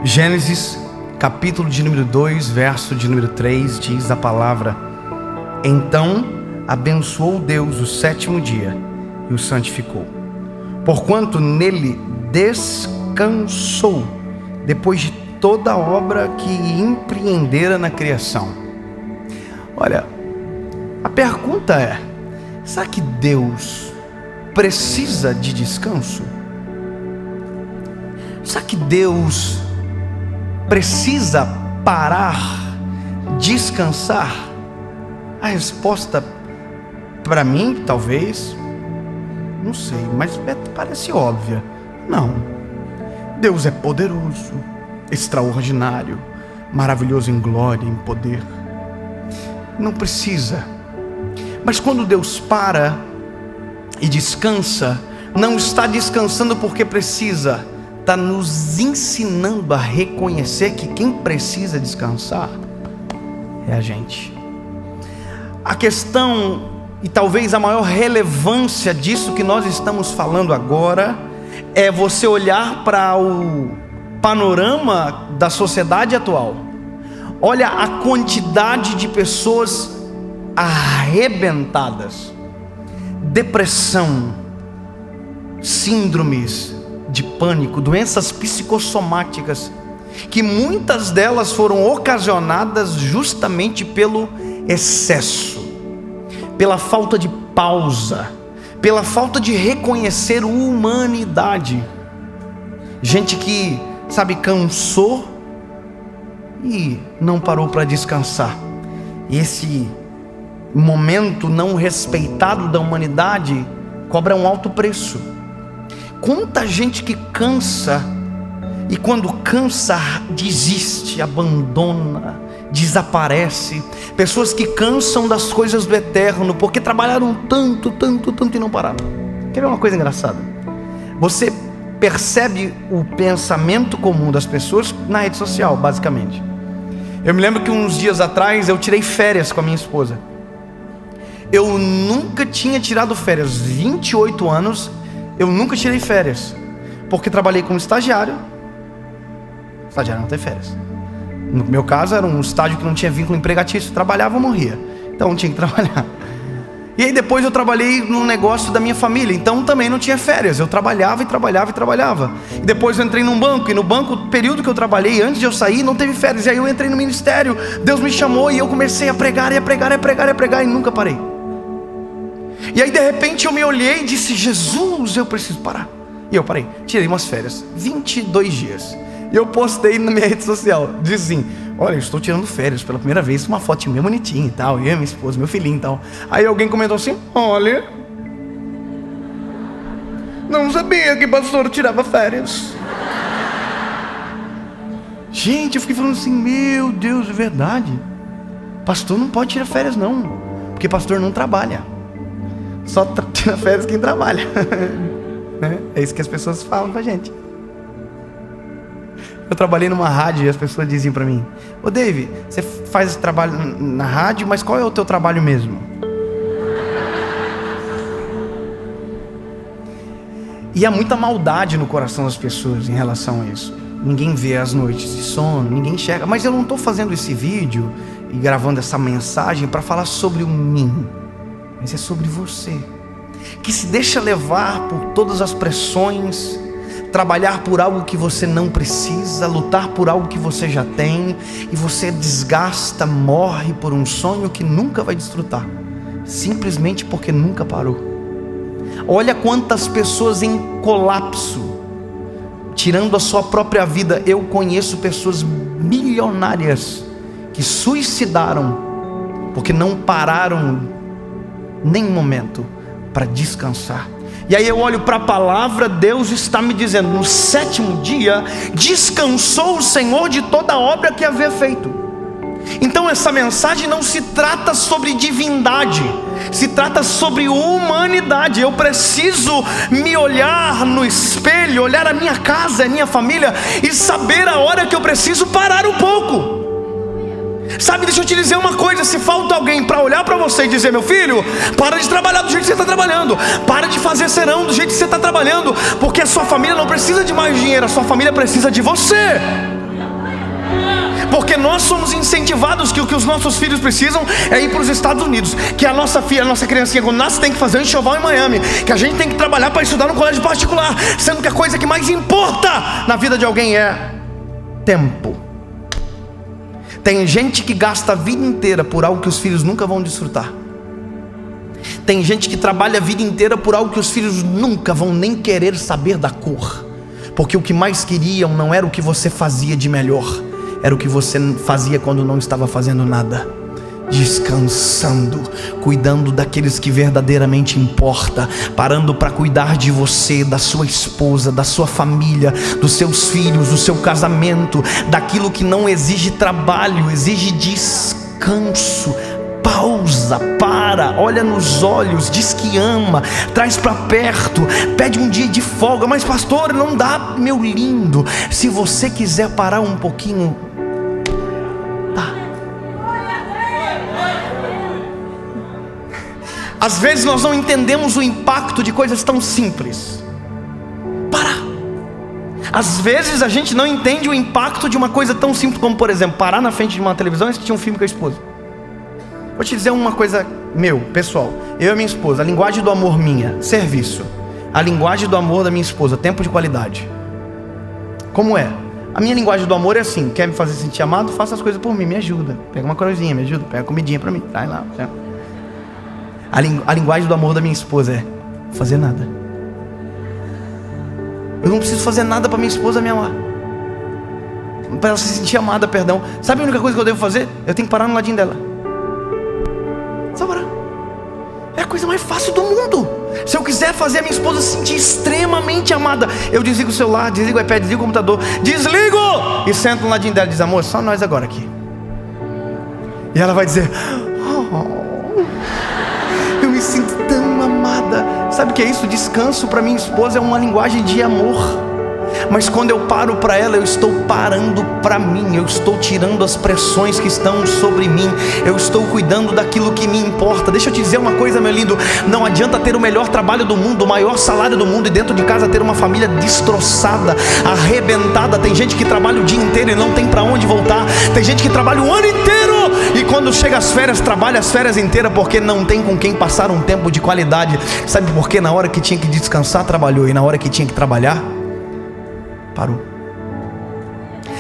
Gênesis, capítulo de número 2, verso de número 3, diz a palavra: Então abençoou Deus o sétimo dia e o santificou, porquanto nele descansou, depois de toda a obra que empreendera na criação. Olha, a pergunta é: será que Deus precisa de descanso? Será que Deus precisa parar, descansar? A resposta para mim, talvez, não sei, mas parece óbvia. Não. Deus é poderoso, extraordinário, maravilhoso em glória, em poder. Não precisa. Mas quando Deus para e descansa, não está descansando porque precisa, está nos ensinando a reconhecer que quem precisa descansar é a gente. A questão, e talvez a maior relevância disso que nós estamos falando agora, é você olhar para o panorama da sociedade atual. Olha a quantidade de pessoas arrebentadas, depressão, síndromes de pânico, doenças psicossomáticas, que muitas delas foram ocasionadas justamente pelo excesso, pela falta de pausa, pela falta de reconhecer humanidade. Gente que, cansou e não parou para descansar. E esse momento não respeitado da humanidade cobra um alto preço. Quanta gente que cansa, e quando cansa desiste, abandona, desaparece. Pessoas que cansam das coisas do eterno porque trabalharam tanto e não pararam. Quer ver uma coisa engraçada? Você percebe o pensamento comum das pessoas na rede social, basicamente. Eu me lembro que uns dias atrás eu tirei férias com a minha esposa. Eu nunca tinha tirado férias, 28 anos eu nunca tirei férias, porque trabalhei como estagiário. Estagiário não tem férias. No meu caso era um estágio que não tinha vínculo empregatício, trabalhava ou morria, então tinha que trabalhar. E aí depois eu trabalhei num negócio da minha família, então também não tinha férias, eu trabalhava. E depois eu entrei num banco, e no banco, o período que eu trabalhei, antes de eu sair, não teve férias. E aí eu entrei no ministério, Deus me chamou e eu comecei a pregar e nunca parei. E aí de repente eu me olhei e disse: Jesus, eu preciso parar. E eu parei, tirei umas férias, 22 dias. E eu postei na minha rede social, disse assim: olha, eu estou tirando férias pela primeira vez, uma foto minha bonitinha e tal, eu, minha esposa, meu filhinho e tal. Aí alguém comentou assim: olha, não sabia que pastor tirava férias. Gente, eu fiquei falando assim: meu Deus, é verdade. Pastor não pode tirar férias não, porque pastor não trabalha. Só tira férias quem trabalha. É isso que as pessoas falam pra gente. Eu trabalhei numa rádio e as pessoas diziam pra mim: ô Dave, você faz trabalho na rádio, mas qual é o teu trabalho mesmo? E há muita maldade no coração das pessoas em relação a isso. Ninguém vê as noites de sono, ninguém enxerga. Mas eu não estou fazendo esse vídeo e gravando essa mensagem para falar sobre mim, mas é sobre você, que se deixa levar por todas as pressões, trabalhar por algo que você não precisa, lutar por algo que você já tem, e você desgasta, morre por um sonho que nunca vai desfrutar, simplesmente porque nunca parou. Olha quantas pessoas em colapso, tirando a sua própria vida. Eu conheço pessoas milionárias que suicidaram porque não pararam nem um momento para descansar. E aí eu olho para a palavra, Deus está me dizendo: no sétimo dia descansou o Senhor de toda a obra que havia feito. Então essa mensagem não se trata sobre divindade, se trata sobre humanidade. Eu preciso me olhar no espelho, olhar a minha casa, a minha família, e saber a hora que eu preciso parar um pouco. Sabe, deixa eu te dizer uma coisa: se falta alguém para olhar para você e dizer: meu filho, para de trabalhar do jeito que você está trabalhando, para de fazer serão do jeito que você está trabalhando, porque a sua família não precisa de mais dinheiro, a sua família precisa de você. Porque nós somos incentivados que o que os nossos filhos precisam é ir para os Estados Unidos. Que a nossa filha, a nossa criancinha, quando nasce, tem que fazer um enxoval em Miami. Que a gente tem que trabalhar para estudar no colégio particular. Sendo que a coisa que mais importa na vida de alguém é tempo. Tem gente que gasta a vida inteira por algo que os filhos nunca vão desfrutar. Tem gente que trabalha a vida inteira por algo que os filhos nunca vão nem querer saber da cor. Porque o que mais queriam não era o que você fazia de melhor, era o que você fazia quando não estava fazendo nada. Descansando, cuidando daqueles que verdadeiramente importa, parando para cuidar de você, da sua esposa, da sua família, dos seus filhos, do seu casamento, daquilo que não exige trabalho, exige descanso. Pausa, para, olha nos olhos, diz que ama, traz para perto, pede um dia de folga. Mas pastor, não dá, meu lindo. Se você quiser parar um pouquinho, tá. Às vezes nós não entendemos o impacto de coisas tão simples. Parar. Às vezes a gente não entende o impacto de uma coisa tão simples como, por exemplo, parar na frente de uma televisão e assistir um filme com a esposa. Vou te dizer uma coisa pessoal. Eu e minha esposa, a linguagem do amor minha, serviço. A linguagem do amor da minha esposa, tempo de qualidade. Como é? A minha linguagem do amor é assim: quer me fazer sentir amado? Faça as coisas por mim, me ajuda. Pega uma coisinha, me ajuda. Pega uma comidinha pra mim, traz lá. A linguagem do amor da minha esposa é fazer nada. Eu não preciso fazer nada pra minha esposa me amar, pra ela se sentir amada, perdão. Sabe a única coisa que eu devo fazer? Eu tenho que parar no ladinho dela. Só parar. É a coisa mais fácil do mundo. Se eu quiser fazer a minha esposa se sentir extremamente amada, eu desligo o celular, desligo o iPad, desligo o computador, desligo e sento no ladinho dela e diz: amor, só nós agora aqui. E ela vai dizer: oh, eu me sinto tão amada. Sabe o que é isso? Descanso para minha esposa é uma linguagem de amor. Mas quando eu paro para ela, eu estou parando para mim. Eu estou tirando as pressões que estão sobre mim. Eu estou cuidando daquilo que me importa. Deixa eu te dizer uma coisa, meu lindo. Não adianta ter o melhor trabalho do mundo, o maior salário do mundo, e dentro de casa ter uma família destroçada, arrebentada. Tem gente que trabalha o dia inteiro e não tem para onde voltar. Tem gente que trabalha o ano inteiro e quando chega as férias, trabalha as férias inteiras porque não tem com quem passar um tempo de qualidade. Sabe por quê? Na hora que tinha que descansar, trabalhou, e na hora que tinha que trabalhar, parou.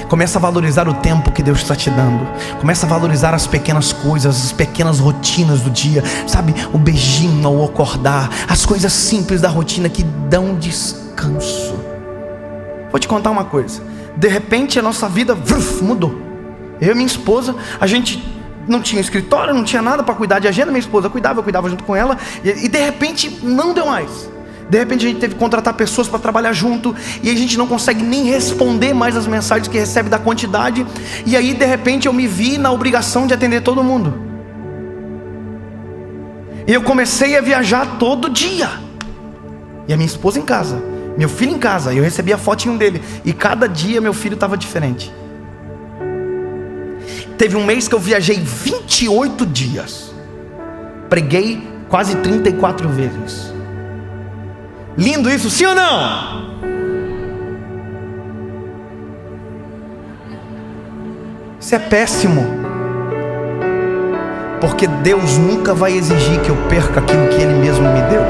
Começa a valorizar o tempo que Deus está te dando. Começa a valorizar as pequenas coisas, as pequenas rotinas do dia. Sabe, o beijinho ao acordar, as coisas simples da rotina que dão descanso. Vou te contar uma coisa. De repente a nossa vida mudou. Eu e minha esposa, a gente não tinha escritório, não tinha nada para cuidar de agenda. Minha esposa cuidava, eu cuidava junto com ela. E de repente não deu mais. De repente a gente teve que contratar pessoas para trabalhar junto, e a gente não consegue nem responder mais as mensagens que recebe da quantidade. E aí de repente eu me vi na obrigação de atender todo mundo. E eu comecei a viajar todo dia. E a minha esposa em casa, meu filho em casa, eu recebia a fotinho dele, e cada dia meu filho estava diferente. Teve um mês que eu viajei 28 dias. Preguei quase 34 vezes. Lindo isso, sim ou não? Isso é péssimo. Porque Deus nunca vai exigir que eu perca aquilo que Ele mesmo me deu.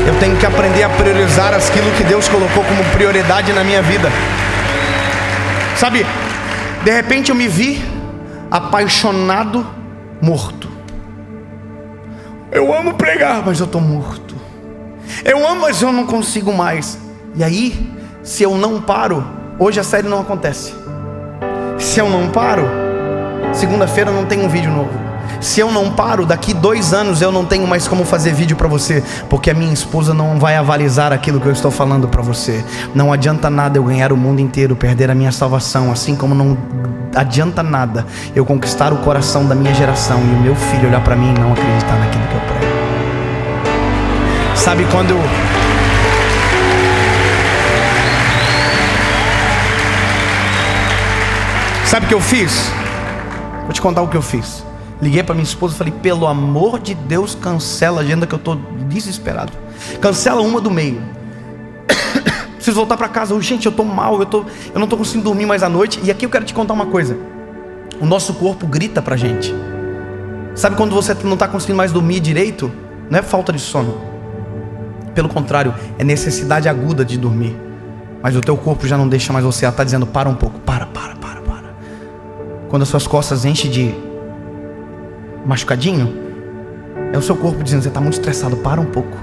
Eu tenho que aprender a priorizar aquilo que Deus colocou como prioridade na minha vida. Sabe, de repente eu me vi apaixonado, morto. Eu amo pregar, mas eu estou morto. Eu amo, mas eu não consigo mais. E aí, se eu não paro, hoje a série não acontece. Se eu não paro, segunda-feira não tem um vídeo novo. Se eu não paro, daqui 2 anos eu não tenho mais como fazer vídeo para você, porque a minha esposa não vai avalizar aquilo que eu estou falando para você. Não adianta nada eu ganhar o mundo inteiro, perder a minha salvação, assim como não adianta nada eu conquistar o coração da minha geração e o meu filho olhar para mim e não acreditar naquilo que eu prego. Sabe quando Sabe o que eu fiz? Vou te contar o que eu fiz. Liguei para minha esposa e falei: pelo amor de Deus, cancela a agenda que eu estou desesperado. Cancela uma do meio. preciso voltar para casa. Gente, eu estou mal, eu não estou conseguindo dormir mais à noite. E aqui eu quero te contar uma coisa. O nosso corpo grita para a gente. Sabe quando você não está conseguindo mais dormir direito? Não é falta de sono. Pelo contrário, é necessidade aguda de dormir. Mas o teu corpo já não deixa mais você. Ela está dizendo, para um pouco, para. Quando as suas costas enchem de machucadinho, é o seu corpo dizendo, você está muito estressado, para um pouco.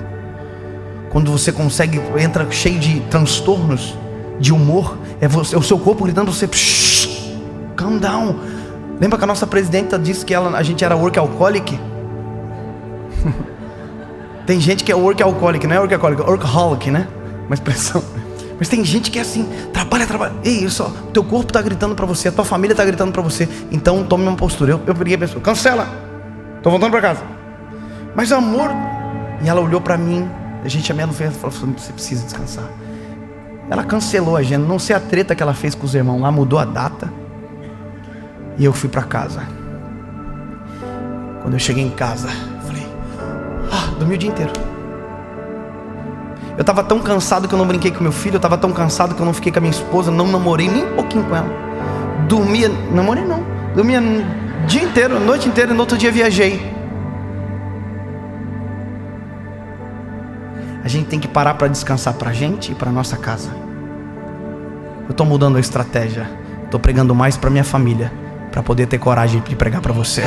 Quando você consegue, entra cheio de transtornos, de humor, é o seu corpo gritando para você, calm down. Lembra que a nossa presidenta disse que a gente era workaholic? Tem gente que é workaholic, não é workaholic, é workaholic, né? Uma expressão. Mas tem gente que é assim, trabalha. Ei, isso, o teu corpo está gritando para você, a tua família está gritando para você. Então tome uma postura. Eu peguei a pessoa, cancela, estou voltando para casa. Mas amor, e ela olhou para mim, a gente a meia não fez, ela falou, você precisa descansar. Ela cancelou a agenda, não sei a treta que ela fez com os irmãos lá, mudou a data. E eu fui para casa. Quando eu cheguei em casa, falei, dormi o dia inteiro. Eu estava tão cansado que eu não brinquei com meu filho. Eu estava tão cansado que eu não fiquei com a minha esposa. Não namorei nem um pouquinho com ela. Dormia, namorei não. Dormia o dia inteiro, a noite inteira. E no outro dia viajei. A gente tem que parar para descansar para a gente e para nossa casa. Eu estou mudando a estratégia. Estou pregando mais para minha família, para poder ter coragem de pregar para você.